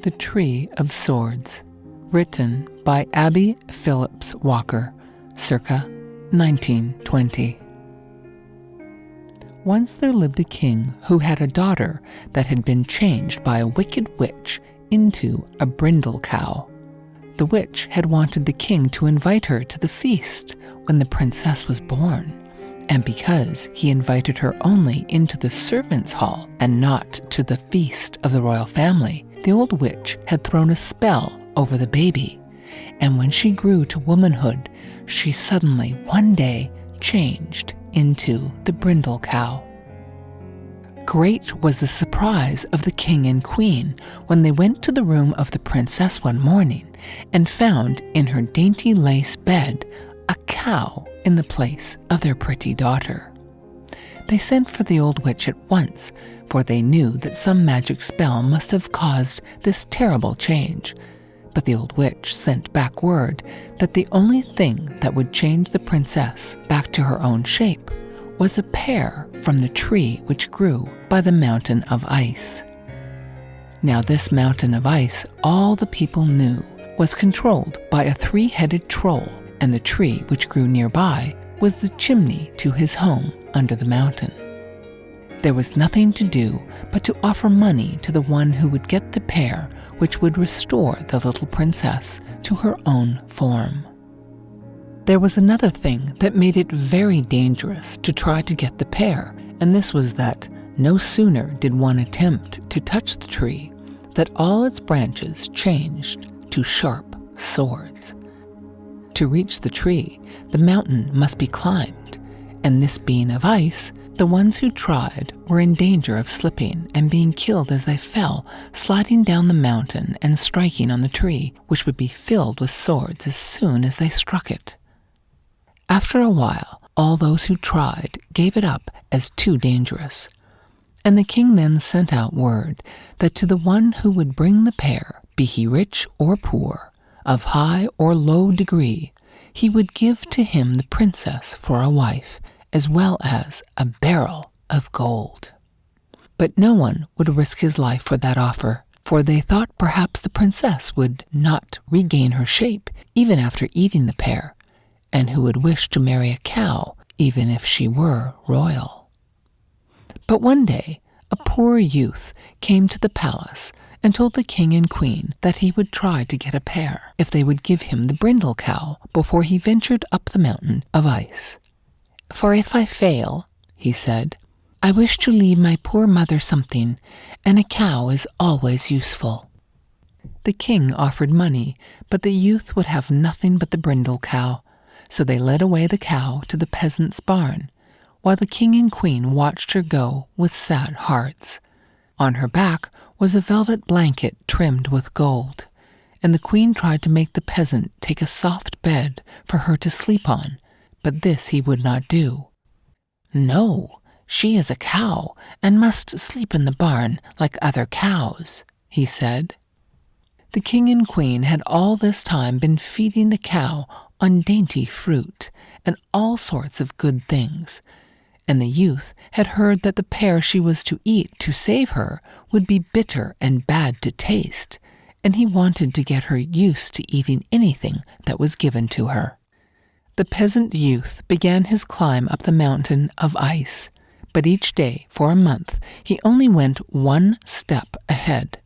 The Tree of Swords, written by Abby Phillips Walker, circa 1920. Once there lived a king who had a daughter that had been changed by a wicked witch into a brindle cow. The witch had wanted the king to invite her to the feast when the princess was born, and because he invited her only into the servants' hall and not to the feast of the royal family, the old witch had thrown a spell over the baby, and when she grew to womanhood, she suddenly one day changed into the brindle cow. Great was the surprise of the king and queen when they went to the room of the princess one morning and found in her dainty lace bed a cow in the place of their pretty daughter. They sent for the old witch at once, for they knew that some magic spell must have caused this terrible change. But the old witch sent back word that the only thing that would change the princess back to her own shape was a pear from the tree which grew by the mountain of ice. Now this mountain of ice, all the people knew, was controlled by a three-headed troll, and the tree which grew nearby was the chimney to his home under the mountain. There was nothing to do but to offer money to the one who would get the pear which would restore the little princess to her own form. There was another thing that made it very dangerous to try to get the pear, and this was that no sooner did one attempt to touch the tree that all its branches changed to sharp swords. To reach the tree, the mountain must be climbed, and this being of ice, the ones who tried were in danger of slipping and being killed as they fell, sliding down the mountain and striking on the tree, which would be filled with swords as soon as they struck it. After a while, all those who tried gave it up as too dangerous, and the king then sent out word that to the one who would bring the pear, be he rich or poor, of high or low degree, he would give to him the princess for a wife, as well as a barrel of gold. But no one would risk his life for that offer, for they thought perhaps the princess would not regain her shape even after eating the pear, and who would wish to marry a cow even if she were royal. But one day, a poor youth came to the palace and told the king and queen that he would try to get a pear if they would give him the brindle cow before he ventured up the mountain of ice. "For if I fail," he said, "I wish to leave my poor mother something, and a cow is always useful." The king offered money, but the youth would have nothing but the brindle cow, so they led away the cow to the peasant's barn, while the king and queen watched her go with sad hearts. On her back was a velvet blanket trimmed with gold, and the queen tried to make the peasant take a soft bed for her to sleep on, but this he would not do. "No, she is a cow and must sleep in the barn like other cows," he said. The king and queen had all this time been feeding the cow on dainty fruit and all sorts of good things, and the youth had heard that the pear she was to eat to save her would be bitter and bad to taste, and he wanted to get her used to eating anything that was given to her. The peasant youth began his climb up the mountain of ice, but each day for a month he only went one step ahead,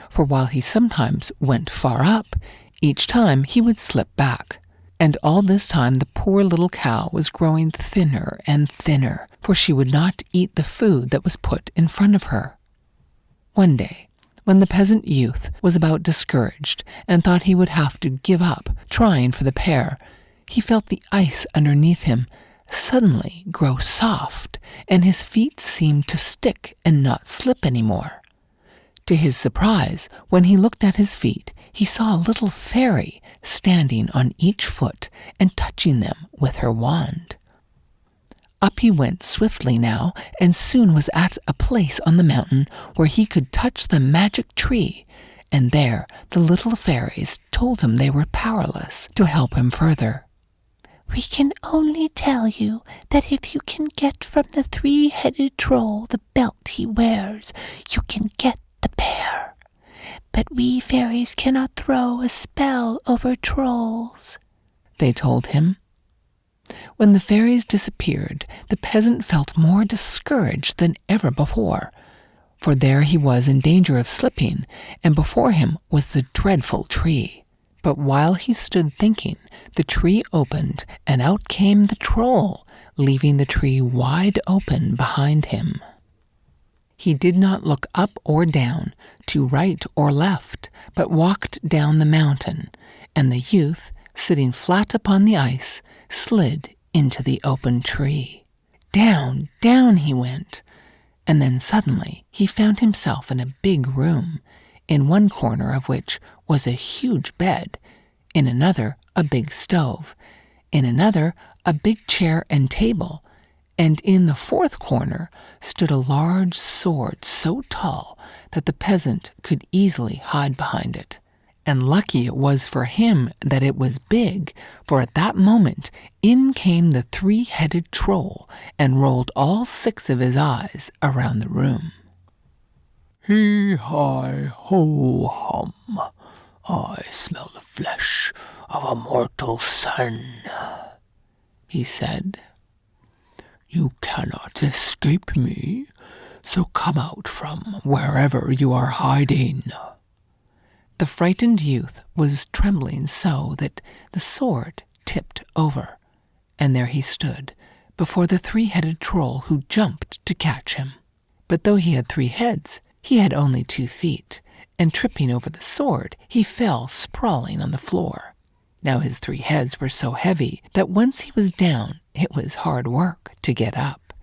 for while he sometimes went far up, each time he would slip back. And all this time the poor little cow was growing thinner and thinner, for she would not eat the food that was put in front of her. One day, when the peasant youth was about discouraged and thought he would have to give up trying for the pear, he felt the ice underneath him suddenly grow soft, and his feet seemed to stick and not slip any more. To his surprise, when he looked at his feet, he saw a little fairy standing on each foot and touching them with her wand. Up he went swiftly now, and soon was at a place on the mountain where he could touch the magic tree, and there the little fairies told him they were powerless to help him further. "We can only tell you that if you can get from the three-headed troll the belt he wears, you can get the pear. "But we fairies cannot throw a spell over trolls," they told him. When the fairies disappeared, the peasant felt more discouraged than ever before, for there he was in danger of slipping, and before him was the dreadful tree. But while he stood thinking, the tree opened, and out came the troll, leaving the tree wide open behind him. He did not look up or down, to right or left, but walked down the mountain, and the youth, sitting flat upon the ice, slid into the open tree. Down, down he went, and then suddenly he found himself in a big room, in one corner of which was a huge bed, in another a big stove, in another a big chair and table, and in the fourth corner stood a large sword so tall that the peasant could easily hide behind it. And lucky it was for him that it was big, for at that moment in came the three-headed troll and rolled all 6 of his eyes around the room. "Hee-hi-ho-hum, I smell the flesh of a mortal son," he said. "You cannot escape me, so come out from wherever you are hiding." The frightened youth was trembling so that the sword tipped over, and there he stood before the three-headed troll, who jumped to catch him. But though he had 3 heads, he had only 2 feet, and tripping over the sword, he fell sprawling on the floor. Now his 3 heads were so heavy that once he was down, it was hard work to get up,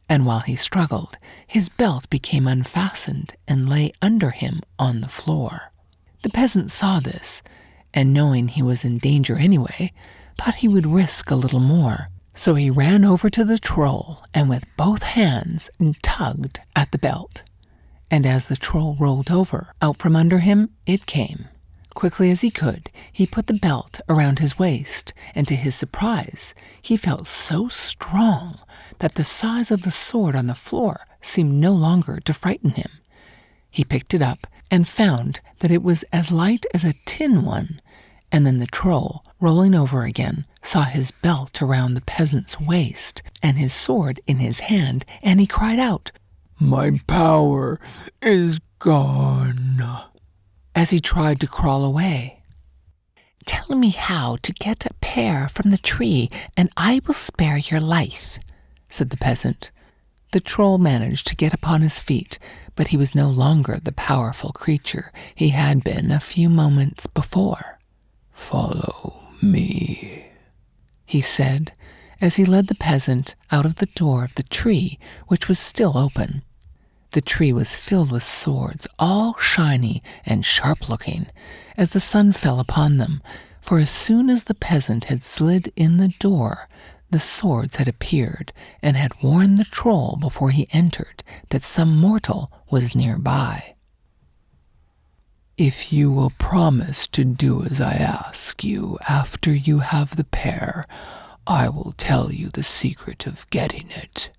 and while he struggled, his belt became unfastened and lay under him on the floor. The peasant saw this, and knowing he was in danger anyway, thought he would risk a little more. So he ran over to the troll and with both hands tugged at the belt. And as the troll rolled over, out from under him it came. Quickly as he could, he put the belt around his waist, and to his surprise, he felt so strong that the size of the sword on the floor seemed no longer to frighten him. He picked it up and found that it was as light as a tin one, and then the troll, rolling over again, saw his belt around the peasant's waist and his sword in his hand, and he cried out, "My power is gone," as he tried to crawl away. "Tell me how to get a pear from the tree, and I will spare your life," said the peasant. The troll managed to get upon his feet, but he was no longer the powerful creature he had been a few moments before. "Follow me," he said, as he led the peasant out of the door of the tree, which was still open. The tree was filled with swords, all shiny and sharp-looking, as the sun fell upon them, for as soon as the peasant had slid in the door, the swords had appeared and had warned the troll before he entered that some mortal was nearby. "If you will promise to do as I ask you after you have the pear, I will tell you the secret of getting it,"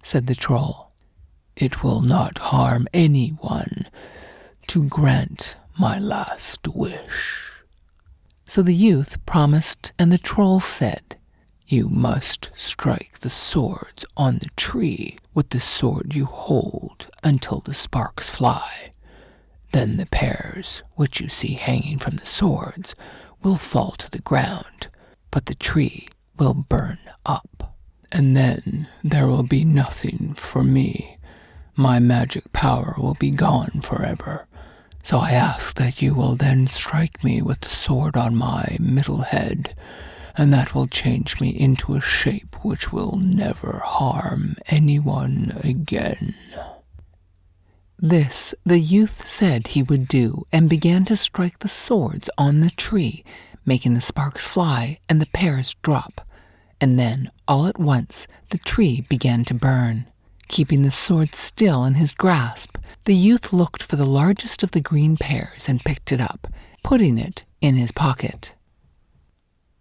said the troll. "It will not harm anyone to grant my last wish." So the youth promised, and the troll said, "You must strike the swords on the tree with the sword you hold until the sparks fly. Then the pears, which you see hanging from the swords, will fall to the ground, but the tree will burn up. And then there will be nothing for me. My magic power will be gone forever. So I ask that you will then strike me with the sword on my middle head, and that will change me into a shape which will never harm anyone again." This the youth said he would do, and began to strike the swords on the tree, making the sparks fly and the pears drop. And then, all at once, the tree began to burn. Keeping the sword still in his grasp, the youth looked for the largest of the green pears and picked it up, putting it in his pocket.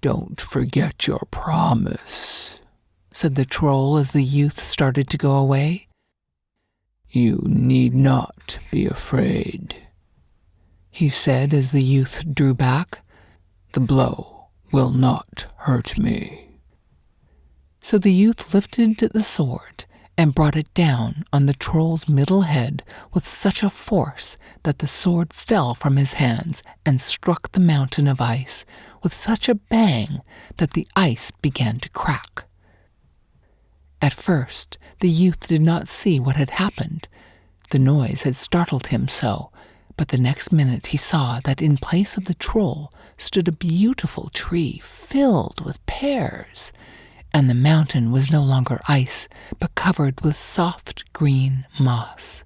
"Don't forget your promise," said the troll as the youth started to go away. "You need not be afraid." he said as the youth drew back. "The blow will not hurt me." So the youth lifted the sword and brought it down on the troll's middle head with such a force that the sword fell from his hands and struck the mountain of ice with such a bang that the ice began to crack. At first, the youth did not see what had happened. The noise had startled him so, but the next minute he saw that in place of the troll stood a beautiful tree filled with pears, and the mountain was no longer ice, but covered with soft green moss.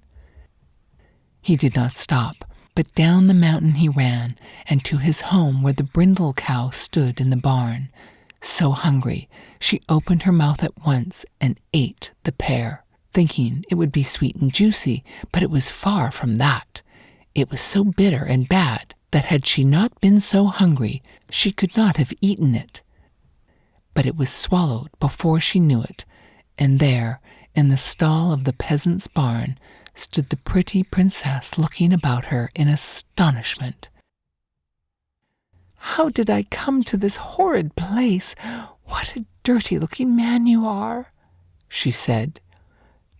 He did not stop, but down the mountain he ran, and to his home where the brindle cow stood in the barn. So hungry, she opened her mouth at once and ate the pear, thinking it would be sweet and juicy, but it was far from that. It was so bitter and bad that had she not been so hungry, she could not have eaten it. But it was swallowed before she knew it, and there, in the stall of the peasant's barn, stood the pretty princess looking about her in astonishment. "How did I come to this horrid place? What a dirty-looking man you are," she said.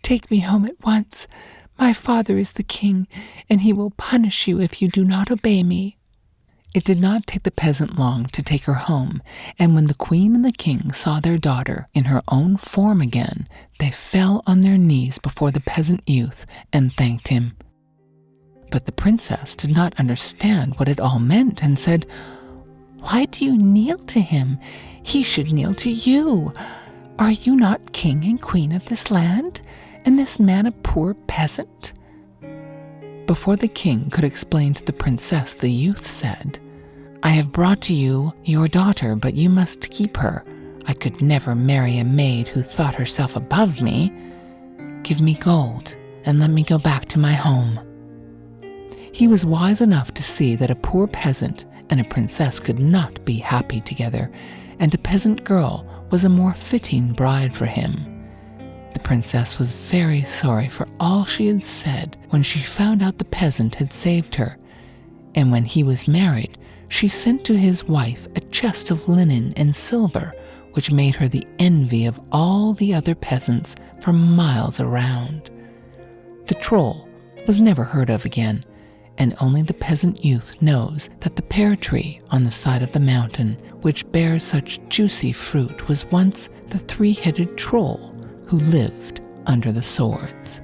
"Take me home at once. My father is the king, and he will punish you if you do not obey me." It did not take the peasant long to take her home, and when the queen and the king saw their daughter in her own form again, they fell on their knees before the peasant youth and thanked him. But the princess did not understand what it all meant and said, "Why do you kneel to him? He should kneel to you. Are you not king and queen of this land, and this man a poor peasant?" Before the king could explain to the princess, the youth said, "I have brought to you your daughter, but you must keep her. I could never marry a maid who thought herself above me. Give me gold, and let me go back to my home." He was wise enough to see that a poor peasant and a princess could not be happy together, and a peasant girl was a more fitting bride for him. The princess was very sorry for all she had said when she found out the peasant had saved her, and when he was married, she sent to his wife a chest of linen and silver, which made her the envy of all the other peasants for miles around. The troll was never heard of again, and only the peasant youth knows that the pear tree on the side of the mountain, which bears such juicy fruit, was once the three-headed troll who lived under the swords.